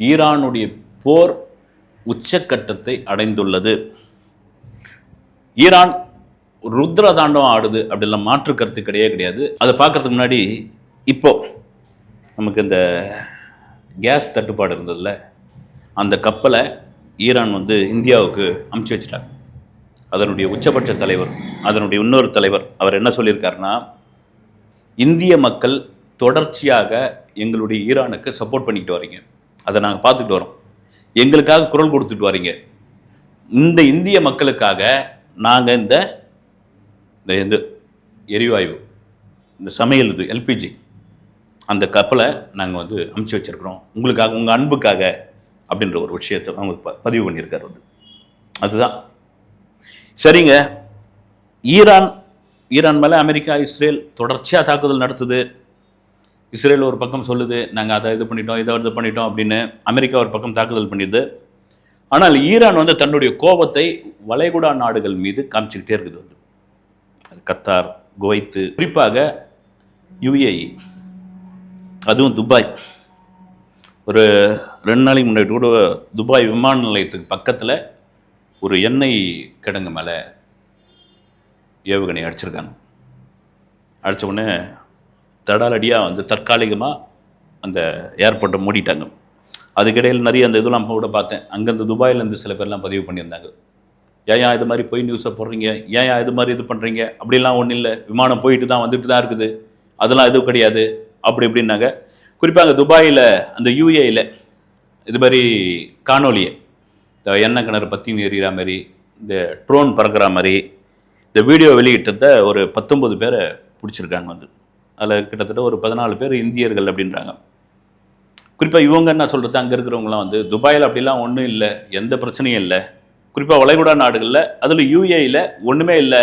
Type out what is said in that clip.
ஈரானுடைய போர் உச்சக்கட்டத்தை அடைந்துள்ளது. ஈரான் ருத்ர தாண்டவம் ஆடுது அப்படிலாம் மாற்று கருத்து கிடையாது. அதை பார்க்கறதுக்கு முன்னாடி இப்போ நமக்கு இந்த கேஸ் தட்டுப்பாடு இருந்ததில்ல, அந்த கப்பலை ஈரான் இந்தியாவுக்கு அமுச்சு வச்சுட்டாங்க. அதனுடைய உச்சபட்ச தலைவர், அதனுடைய இன்னொரு தலைவர், அவர் என்ன சொல்லியிருக்காருன்னா, இந்திய மக்கள் தொடர்ச்சியாக எங்களுடைய ஈரானுக்கு சப்போர்ட் பண்ணிக்கிட்டு வரீங்க, அதை நாங்கள் பார்த்துட்டு வரோம், எங்களுக்காக குரல் கொடுத்துட்டு வரீங்க, இந்த இந்திய மக்களுக்காக நாங்கள் இந்த எரிவாயு, இந்த சமையல் இது எல்பிஜி, அந்த கப்பலை நாங்கள் அமுச்சு வச்சுருக்கிறோம் உங்களுக்காக, உங்கள் அன்புக்காக அப்படின்ற ஒரு விஷயத்தை அவங்க பதிவு பண்ணியிருக்காரு. அதுதான் சரிங்க. ஈரான் மேலே அமெரிக்கா, இஸ்ரேல் தொடர்ச்சியாக தாக்குதல் நடத்துது. இஸ்ரேல் ஒரு பக்கம் சொல்லுது நாங்கள் அதை இது பண்ணிட்டோம் அப்படின்னு, அமெரிக்கா ஒரு பக்கம் தாக்குதல் பண்ணிடுது. ஆனால் ஈரான் தன்னுடைய கோபத்தை வளைகுடா நாடுகள் மீது காமிச்சிக்கிட்டே இருக்குது. அது கத்தார், குவைத்து, குறிப்பாக யுஏஇ, அதுவும் துபாய். ஒரு 2 நாளைக்கு முன்னாடி கூட துபாய் விமான நிலையத்துக்கு பக்கத்தில் ஒரு எண்ணெய் கிடங்கு மேலே ஏவுகணை அடிச்சிருக்காங்க. அடித்த உடனே தடாலடியாக தற்காலிகமாக அந்த ஏர்போர்ட்டை மூடிட்டாங்க. அதுக்கிடையில் நிறைய அந்த இதெல்லாம் கூட பார்த்தேன். அங்கேருந்து துபாயிலேருந்து சில பேர்லாம் பதிவு பண்ணியிருந்தாங்க. ஏன் இது மாதிரி போய் நியூஸை போடுறீங்க, ஏன் இது மாதிரி இது பண்ணுறீங்க, அப்படிலாம் ஒன்றும் இல்லை, விமானம் போயிட்டு தான் வந்துட்டு தான் இருக்குது, அதெல்லாம் எதுவும் கிடையாது அப்படி இப்படின்னாங்க. குறிப்பாக அங்கே துபாயில், அந்த யூஏயில் இது மாதிரி காணொலியை, இந்த எண்ணெய் கிணறு பற்றி எறிகிற மாதிரி, இந்த ட்ரோன் பறக்கிற மாதிரி இந்த வீடியோ வெளியிட்ட ஒரு 19 பேரை பிடிச்சிருக்காங்க. அதில் கிட்டத்தட்ட ஒரு 14 பேர் இந்தியர்கள் அப்படின்றாங்க. குறிப்பாக இவங்க என்ன சொல்கிறது, அங்கே இருக்கிறவங்களாம் துபாயில் அப்படிலாம் ஒன்றும் இல்லை, எந்த பிரச்சனையும் இல்லை, குறிப்பாக வளைகுடா நாடுகளில், அதில் யூஏயில் ஒன்றுமே இல்லை,